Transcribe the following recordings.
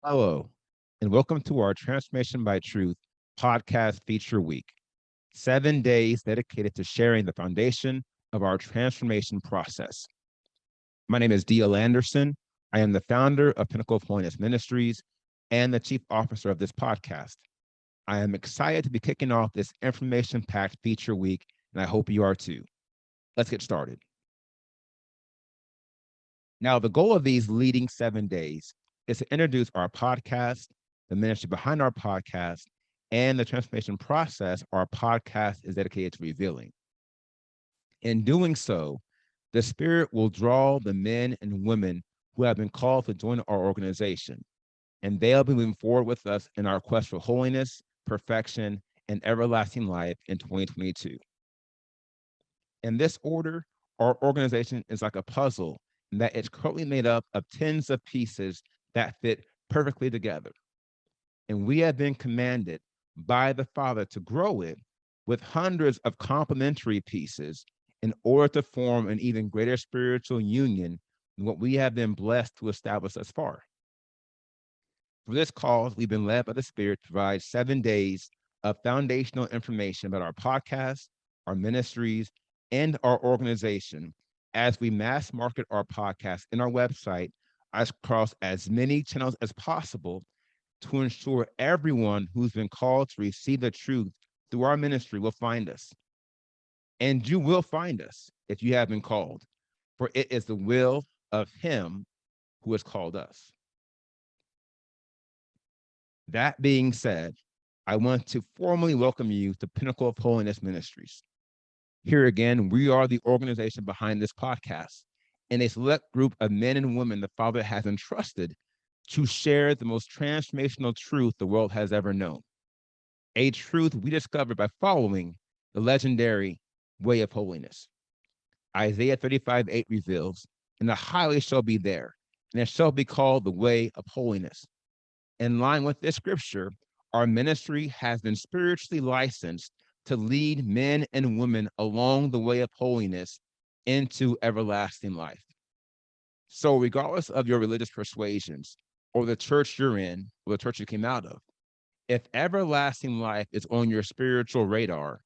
Hello, and welcome to our Transformation by Truth podcast feature week. 7 days dedicated to sharing the foundation of our transformation process. My name is D.L. Anderson. I am the founder of Pinnacle of Holiness Ministries and the chief officer of this podcast. I am excited to be kicking off this information packed feature week, and I hope you are too. Let's get started. Now, the goal of these leading 7 days is to introduce our podcast, the ministry behind our podcast, and the transformation process our podcast is dedicated to revealing. In doing so, the Spirit will draw the men and women who have been called to join our organization, and they'll be moving forward with us in our quest for holiness, perfection, and everlasting life in 2022. In this order, our organization is like a puzzle in that it's currently made up of tens of pieces that fit perfectly together. And we have been commanded by the Father to grow it with hundreds of complementary pieces in order to form an even greater spiritual union than what we have been blessed to establish thus far. For this cause, we've been led by the Spirit to provide 7 days of foundational information about our podcast, our ministries, and our organization as we mass market our podcast in our website across as many channels as possible to ensure everyone who's been called to receive the truth through our ministry will find us. And you will find us if you have been called, for it is the will of Him who has called us. That being said, I want to formally welcome you to Pinnacle of Holiness Ministries. Here again, we are the organization behind this podcast and a select group of men and women the Father has entrusted to share the most transformational truth the world has ever known. A truth we discovered by following the legendary way of holiness. Isaiah 35:8 reveals, and the highway shall be there, and it shall be called the way of holiness. In line with this scripture, our ministry has been spiritually licensed to lead men and women along the way of holiness into everlasting life. So, regardless of your religious persuasions or the church you're in or the church you came out of, if everlasting life is on your spiritual radar,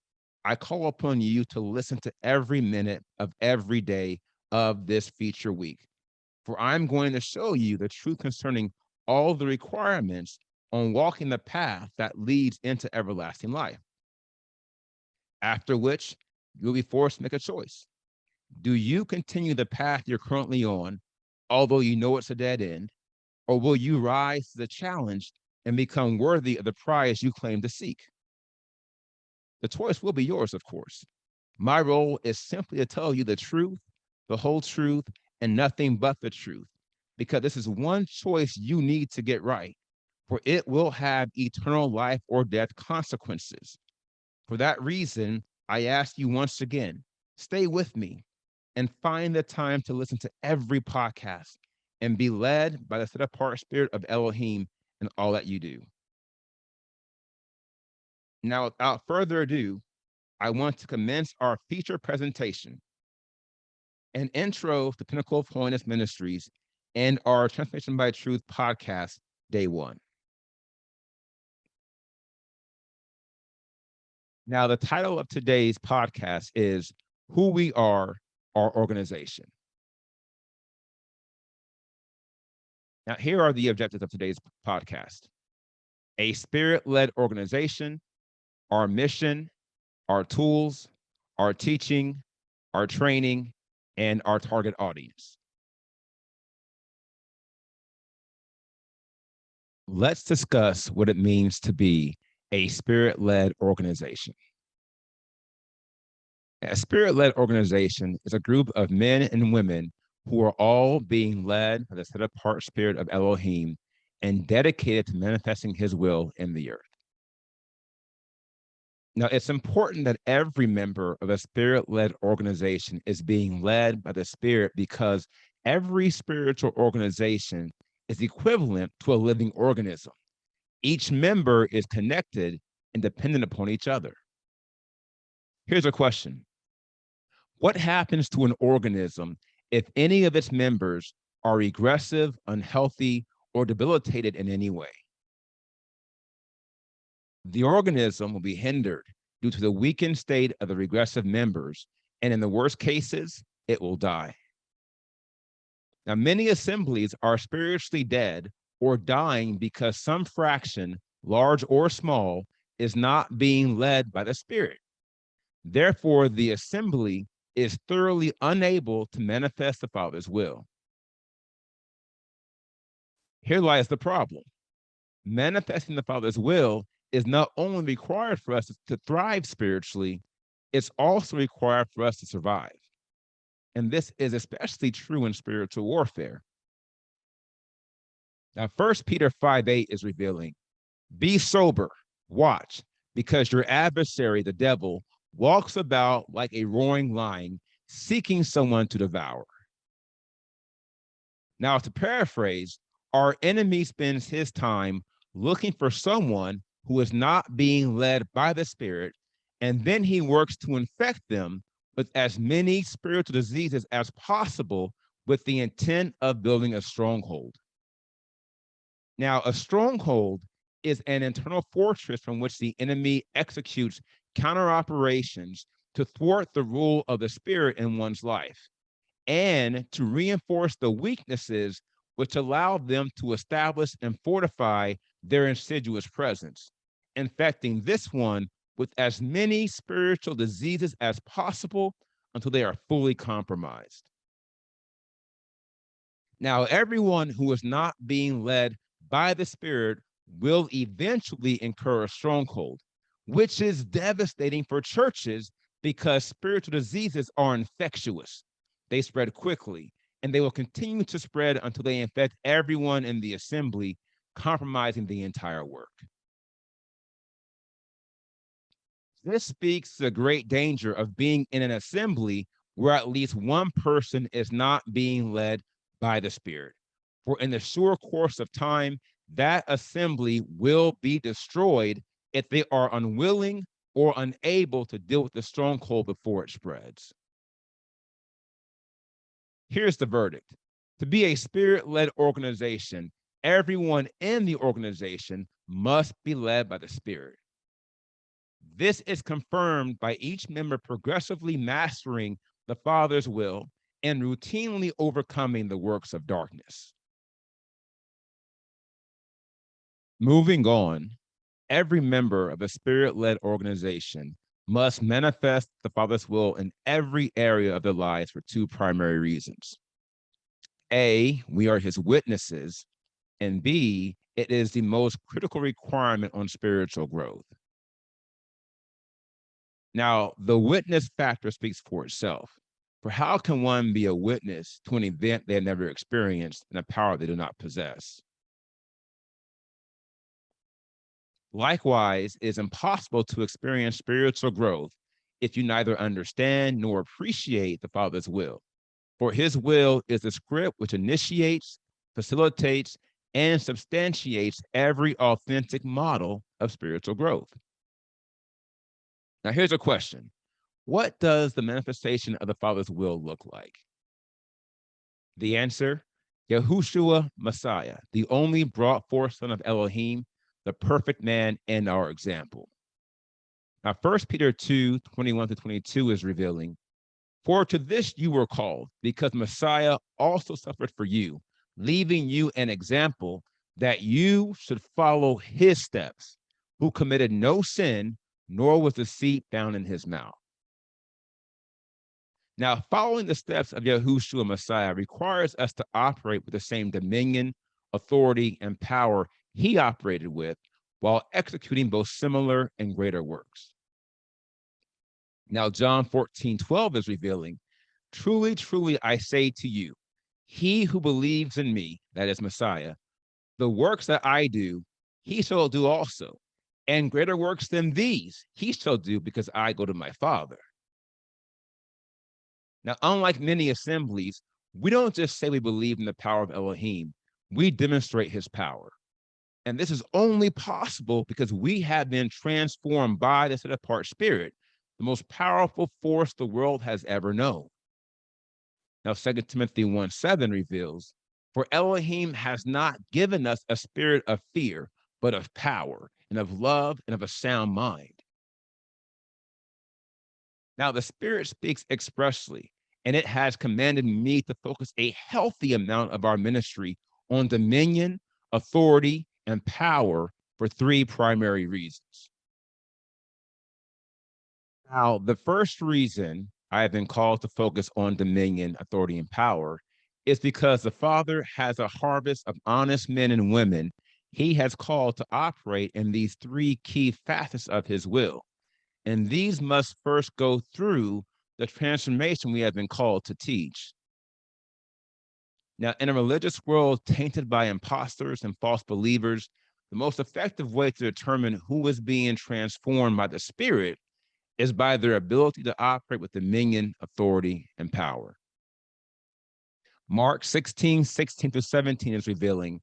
I call upon you to listen to every minute of every day of this feature week. For I'm going to show you the truth concerning all the requirements on walking the path that leads into everlasting life. After which, you'll be forced to make a choice. Do you continue the path you're currently on, although you know it's a dead end, or will you rise to the challenge and become worthy of the prize you claim to seek? The choice will be yours, of course. My role is simply to tell you the truth, the whole truth, and nothing but the truth, because this is one choice you need to get right, for it will have eternal life or death consequences. For that reason, I ask you once again, stay with me and find the time to listen to every podcast and be led by the Set-Apart Spirit of Elohim in all that you do. Now, without further ado, I want to commence our feature presentation, an intro to Pinnacle of Holiness Ministries and our Transformation by Truth podcast, day one. Now, the title of today's podcast is Who We Are, Our Organization. Now, here are the objectives of today's podcast: a spirit-led organization, our mission, our tools, our teaching, our training, and our target audience. Let's discuss what it means to be a spirit-led organization. A spirit-led organization is a group of men and women who are all being led by the set-apart spirit of Elohim and dedicated to manifesting his will in the earth. Now, it's important that every member of a spirit-led organization is being led by the Spirit, because every spiritual organization is equivalent to a living organism. Each member is connected and dependent upon each other. Here's a question: what happens to an organism if any of its members are regressive, unhealthy, or debilitated in any way. The organism will be hindered due to the weakened state of the regressive members, and in the worst cases, it will die. Now, many assemblies are spiritually dead or dying because some fraction, large or small, is not being led by the Spirit. Therefore, the assembly is thoroughly unable to manifest the Father's will. Here lies the problem. Manifesting the Father's will is not only required for us to thrive spiritually, it's also required for us to survive. And this is especially true in spiritual warfare. Now, 1 Peter 5:8 is revealing, be sober, watch, because your adversary, the devil, walks about like a roaring lion, seeking someone to devour. Now, to paraphrase, our enemy spends his time looking for someone who is not being led by the Spirit, and then he works to infect them with as many spiritual diseases as possible with the intent of building a stronghold. Now, a stronghold is an internal fortress from which the enemy executes counter operations to thwart the rule of the Spirit in one's life and to reinforce the weaknesses which allow them to establish and fortify their insidious presence, infecting this one with as many spiritual diseases as possible until they are fully compromised. Now, everyone who is not being led by the Spirit will eventually incur a stronghold, which is devastating for churches because spiritual diseases are infectious. They spread quickly, and they will continue to spread until they infect everyone in the assembly, compromising the entire work. This speaks to the great danger of being in an assembly where at least one person is not being led by the Spirit. For in the sure course of time, that assembly will be destroyed if they are unwilling or unable to deal with the stronghold before it spreads. Here's the verdict. To be a Spirit-led organization, everyone in the organization must be led by the Spirit. This is confirmed by each member progressively mastering the Father's will and routinely overcoming the works of darkness. Moving on, every member of a Spirit-led organization must manifest the Father's will in every area of their lives for two primary reasons. A, we are his witnesses, and B, it is the most critical requirement on spiritual growth. Now, the witness factor speaks for itself. For how can one be a witness to an event they have never experienced and a power they do not possess? Likewise, it is impossible to experience spiritual growth if you neither understand nor appreciate the Father's will. For his will is the script which initiates, facilitates, and substantiates every authentic model of spiritual growth. Now, here's a question. What does the manifestation of the Father's will look like? The answer, Yahushua Messiah, the only brought forth Son of Elohim, the perfect man and our example. Now, 1 Peter 2:21-22 is revealing, for to this you were called, because Messiah also suffered for you, leaving you an example that you should follow his steps, who committed no sin, nor was deceit found in his mouth. Now, following the steps of Yahushua Messiah requires us to operate with the same dominion, authority, and power he operated with while executing both similar and greater works. Now, John 14:12 is revealing, truly, truly, I say to you, he who believes in me, that is Messiah, the works that I do, he shall do also. And greater works than these he shall do because I go to my Father. Now, unlike many assemblies, we don't just say we believe in the power of Elohim, we demonstrate his power. And this is only possible because we have been transformed by the Set-Apart Spirit, the most powerful force the world has ever known. Now, 2 Timothy 1:7 reveals, For Elohim has not given us a spirit of fear, but of power and of love and of a sound mind. Now, the Spirit speaks expressly, and it has commanded me to focus a healthy amount of our ministry on dominion, authority, and power for three primary reasons. Now, the first reason I have been called to focus on dominion, authority, and power is because the Father has a harvest of honest men and women he has called to operate in these three key facets of his will. And these must first go through the transformation we have been called to teach. Now, in a religious world tainted by imposters and false believers, the most effective way to determine who is being transformed by the Spirit is by their ability to operate with dominion, authority, and power. Mark 16:16-17 is revealing,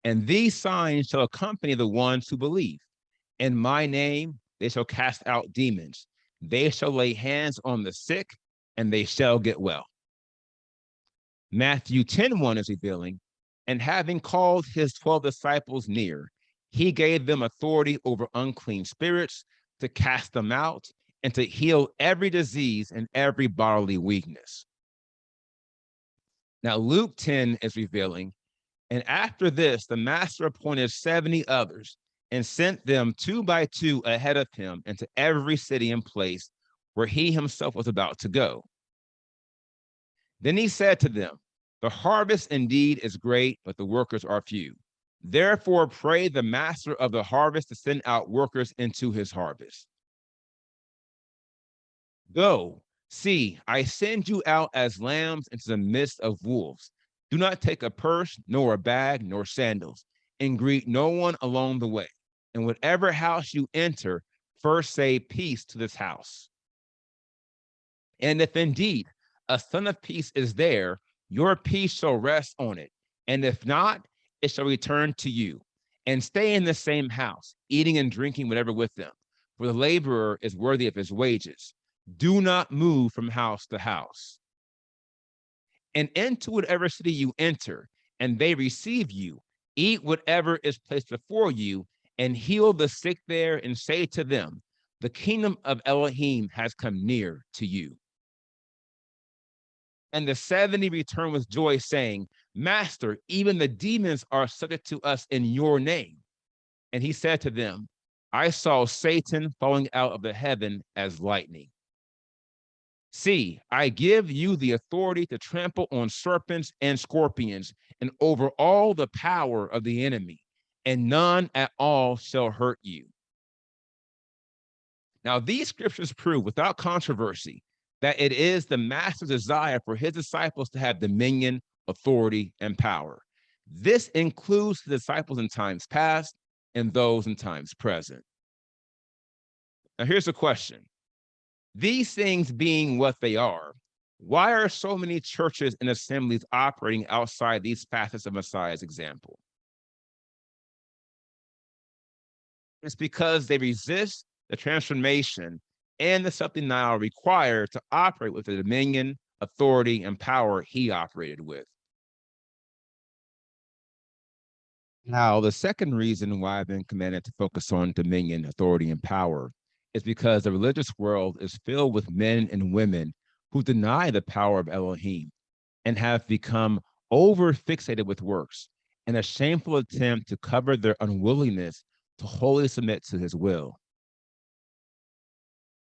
and these signs shall accompany the ones who believe. In my name, they shall cast out demons. They shall lay hands on the sick, and they shall get well. Matthew 10:1 is revealing, and having called his 12 disciples near, he gave them authority over unclean spirits to cast them out and to heal every disease and every bodily weakness. Now, Luke 10 is revealing, and after this, the master appointed 70 others and sent them 2 by 2 ahead of him into every city and place where he himself was about to go. Then he said to them, the harvest indeed is great, but the workers are few. Therefore, pray the master of the harvest to send out workers into his harvest. Go, see, I send you out as lambs into the midst of wolves. Do not take a purse, nor a bag, nor sandals, and greet no one along the way. And whatever house you enter, first say peace to this house. And if indeed a son of peace is there, your peace shall rest on it. And if not, it shall return to you. And stay in the same house, eating and drinking whatever with them, for the laborer is worthy of his wages. Do not move from house to house. And into whatever city you enter, and they receive you, eat whatever is placed before you, and heal the sick there, and say to them, the kingdom of Elohim has come near to you. And the 70 returned with joy, saying, Master, even the demons are subject to us in your name. And he said to them, I saw Satan falling out of the heaven as lightning. See, I give you the authority to trample on serpents and scorpions and over all the power of the enemy, and none at all shall hurt you. Now, these scriptures prove without controversy that it is the master's desire for his disciples to have dominion, authority, and power. This includes the disciples in times past and those in times present. Now, here's the question. These things being what they are, why are so many churches and assemblies operating outside these facets of Messiah's example? It's because they resist the transformation and the self-denial required to operate with the dominion, authority, and power he operated with. Now, the second reason why I've been commanded to focus on dominion, authority, and power is because the religious world is filled with men and women who deny the power of Elohim and have become over fixated with works in a shameful attempt to cover their unwillingness to wholly submit to his will.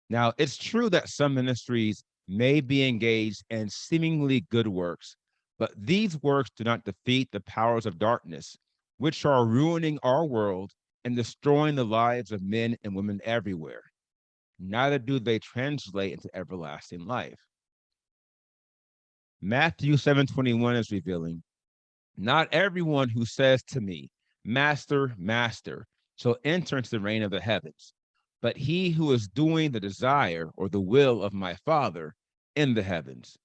Now, it's true that some ministries may be engaged in seemingly good works, but these works do not defeat the powers of darkness, which are ruining our world and destroying the lives of men and women everywhere. Neither do they translate into everlasting life. Matthew 7:21 is revealing, not everyone who says to me, Master, Master, shall enter into the reign of the heavens, but he who is doing the desire or the will of my Father in the heavens.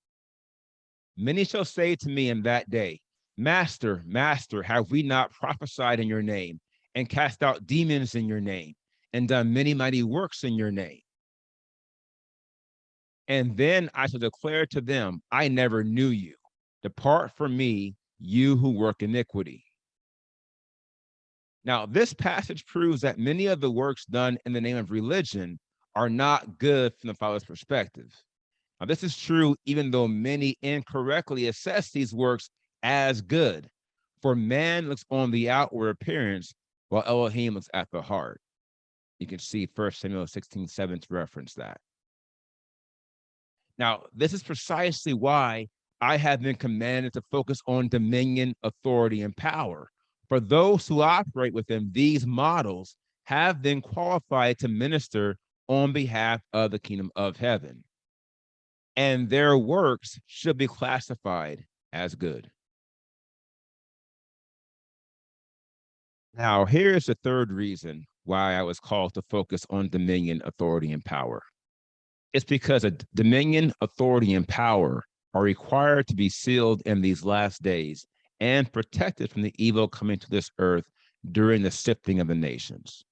Many shall say to me in that day, Master, Master, have we not prophesied in your name, and cast out demons in your name, and done many mighty works in your name? And then I shall declare to them, I never knew you. Depart from me, you who work iniquity. Now, this passage proves that many of the works done in the name of religion are not good from the Father's perspective. Now, this is true even though many incorrectly assess these works as good. For man looks on the outward appearance, while Elohim looks at the heart. You can see 1 Samuel 16:7 to reference that. Now, this is precisely why I have been commanded to focus on dominion, authority, and power. For those who operate within these models have been qualified to minister on behalf of the kingdom of heaven, and their works should be classified as good. Now, here's the third reason why I was called to focus on dominion, authority, and power. It's because a dominion, authority, and power are required to be sealed in these last days and protected from the evil coming to this earth during the sifting of the nations.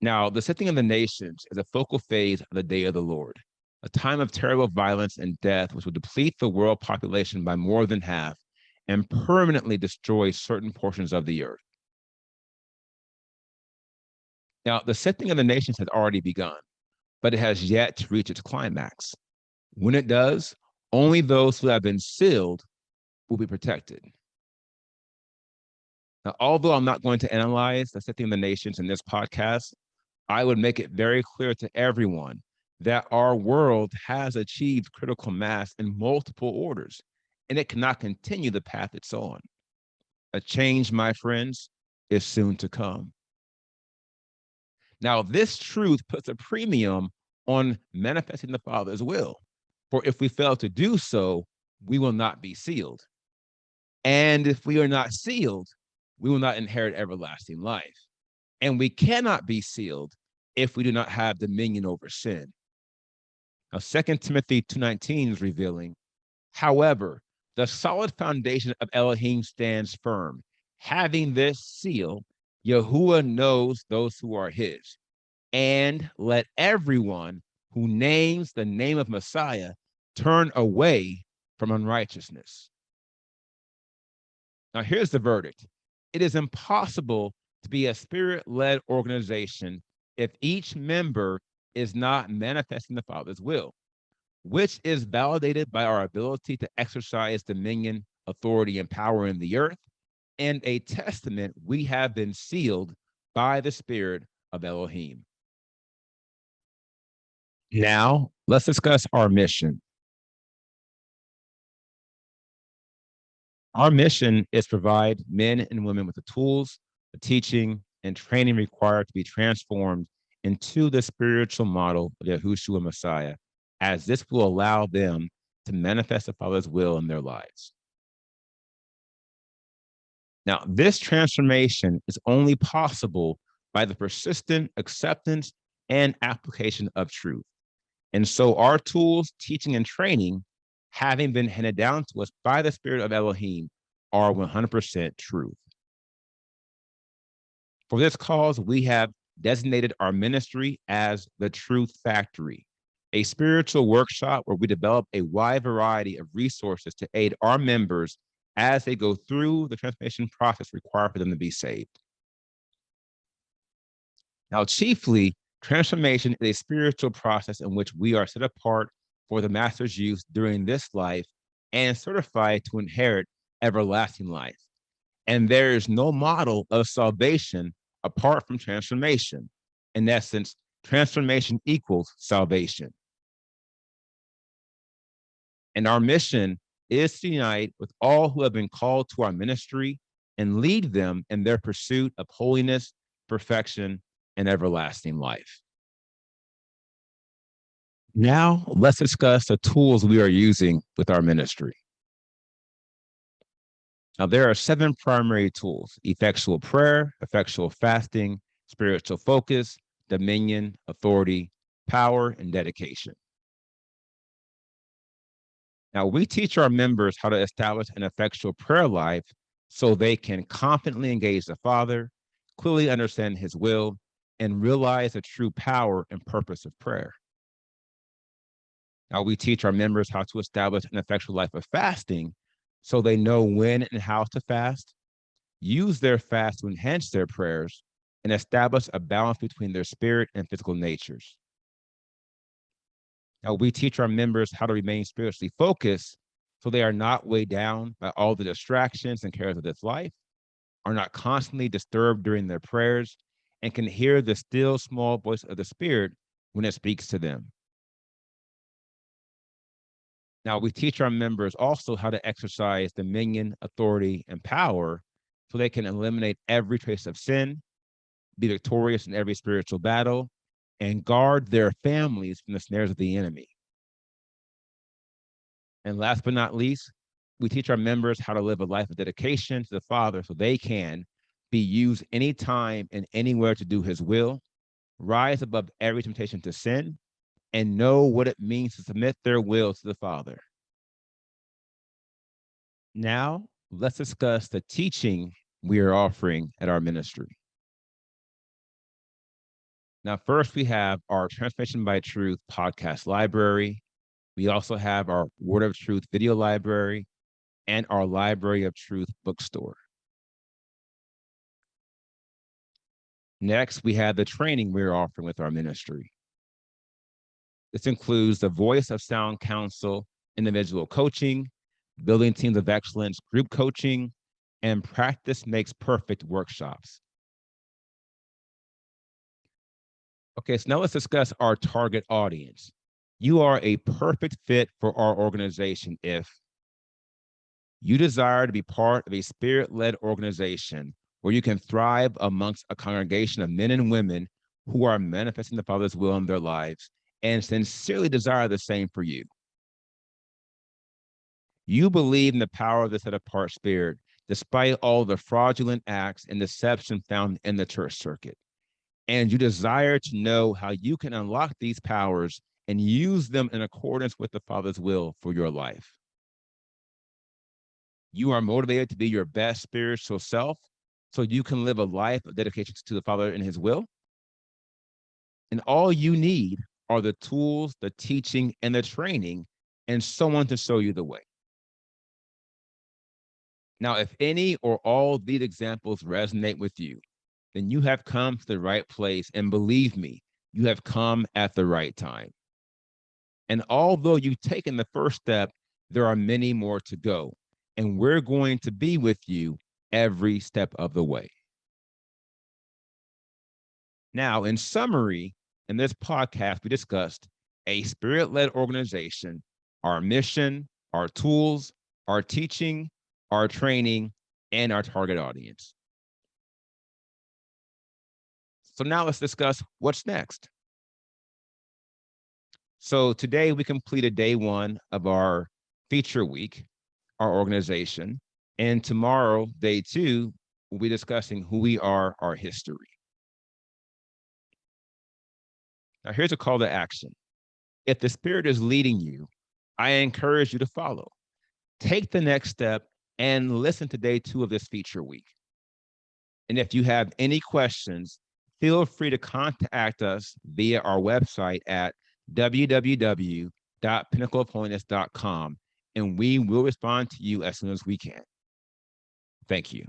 Now, the sifting of the nations is a focal phase of the day of the Lord, a time of terrible violence and death, which will deplete the world population by more than half and permanently destroy certain portions of the earth. Now, the sifting of the nations has already begun, but it has yet to reach its climax. When it does, only those who have been sealed will be protected. Now, although I'm not going to analyze the sifting of the nations in this podcast, I would make it very clear to everyone that our world has achieved critical mass in multiple orders, and it cannot continue the path it's on. A change, my friends, is soon to come. Now, this truth puts a premium on manifesting the Father's will. For if we fail to do so, we will not be sealed. And if we are not sealed, we will not inherit everlasting life. And we cannot be sealed if we do not have dominion over sin. Now, 2 Timothy 2:19 is revealing, however, the solid foundation of Elohim stands firm. Having this seal, Yahuwah knows those who are his. And let everyone who names the name of Messiah turn away from unrighteousness. Now, here's the verdict. It is impossible to be a spirit-led organization if each member is not manifesting the Father's will, which is validated by our ability to exercise dominion, authority, and power in the earth, and a testament we have been sealed by the Spirit of Elohim. Now, let's discuss our mission. Our mission is to provide men and women with the tools, the teaching, and training required to be transformed into the spiritual model of Yahushua Messiah, as this will allow them to manifest the Father's will in their lives. Now, this transformation is only possible by the persistent acceptance and application of truth. And so our tools, teaching, and training, having been handed down to us by the Spirit of Elohim, are 100% truth. For this cause, we have designated our ministry as the Truth Factory, a spiritual workshop where we develop a wide variety of resources to aid our members as they go through the transformation process required for them to be saved. Now, chiefly, transformation is a spiritual process in which we are set apart for the Master's use during this life and certified to inherit everlasting life. And there is no model of salvation apart from transformation. In essence, transformation equals salvation. And our mission is to unite with all who have been called to our ministry and lead them in their pursuit of holiness, perfection, and everlasting life. Now, let's discuss the tools we are using with our ministry. Now, there are 7 primary tools: effectual prayer, effectual fasting, spiritual focus, dominion, authority, power, and dedication. Now, we teach our members how to establish an effectual prayer life so they can confidently engage the Father, clearly understand his will, and realize the true power and purpose of prayer. Now, we teach our members how to establish an effectual life of fasting so they know when and how to fast, use their fast to enhance their prayers, and establish a balance between their spirit and physical natures. Now, we teach our members how to remain spiritually focused so they are not weighed down by all the distractions and cares of this life, are not constantly disturbed during their prayers, and can hear the still small voice of the Spirit when it speaks to them. Now, we teach our members also how to exercise dominion, authority, and power so they can eliminate every trace of sin, be victorious in every spiritual battle, and guard their families from the snares of the enemy. And last but not least, we teach our members how to live a life of dedication to the Father so they can be used anytime and anywhere to do his will, rise above every temptation to sin, and know what it means to submit their will to the Father. Now, let's discuss the teaching we are offering at our ministry. Now, first, we have our Transformation by Truth podcast library. We also have our Word of Truth video library and our Library of Truth bookstore. Next, we have the training we're offering with our ministry. This includes the Voice of Sound Counsel, individual coaching, building teams of excellence, group coaching, and practice makes perfect workshops. Okay, so now let's discuss our target audience. You are a perfect fit for our organization if you desire to be part of a spirit-led organization where you can thrive amongst a congregation of men and women who are manifesting the Father's will in their lives and sincerely desire the same for you. You believe in the power of the set-apart spirit, despite all the fraudulent acts and deception found in the church circuit. And you desire to know how you can unlock these powers and use them in accordance with the Father's will for your life. You are motivated to be your best spiritual self so you can live a life of dedication to the Father and his will. And all you need are the tools, the teaching, and the training, and someone to show you the way. Now, if any or all these examples resonate with you, then you have come to the right place, and believe me, you have come at the right time. And although you've taken the first step, there are many more to go, and we're going to be with you every step of the way. Now, in summary, in this podcast, we discussed a spirit-led organization, our mission, our tools, our teaching, our training, and our target audience. So now let's discuss what's next. So today we completed day one of our feature week, our organization, and tomorrow, day two, we'll be discussing who we are, our history. Now here's a call to action. If the Spirit is leading you, I encourage you to follow. Take the next step and listen to day two of this feature week. And if you have any questions, feel free to contact us via our website at www.pinnacleofholiness.com, and we will respond to you as soon as we can. Thank you.